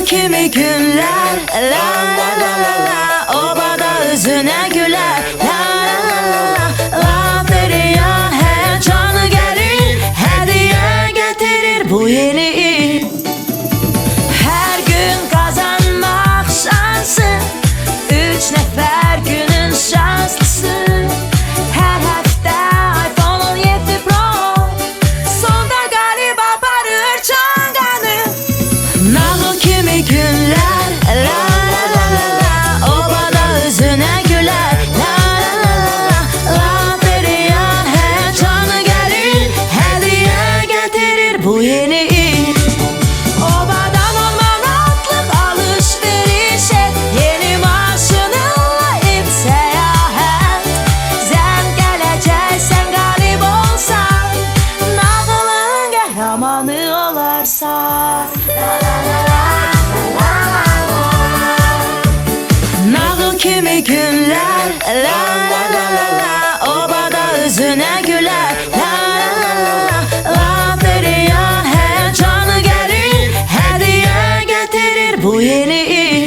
kimi günler, la la la la la, obada özüne güler, la la la la la, veriyor heyecanı gelir, hediye getirir bu yeni il. Her gün kazanmak şansı, 3 nefer günün şanslısı. Her hafta iPhone 17 Pro, sonda galiba barır çanganı. Nağıl kimi günler, la la la la la, obada özüne güler, la la la la la, veriyor heyecanı gelir, hediye getirir bu yeni il. Obadan olma rahatlık, alışveriş et, yeni maşınınla ip seyahat. Sen geleceksen galip olsan, nağılın kahramanı olarsan. Nağıl kimi günler, la la la la la, obada özüne güler, la la la la la, veriyor heyecanı gelir, hediye getirir bu yeni il.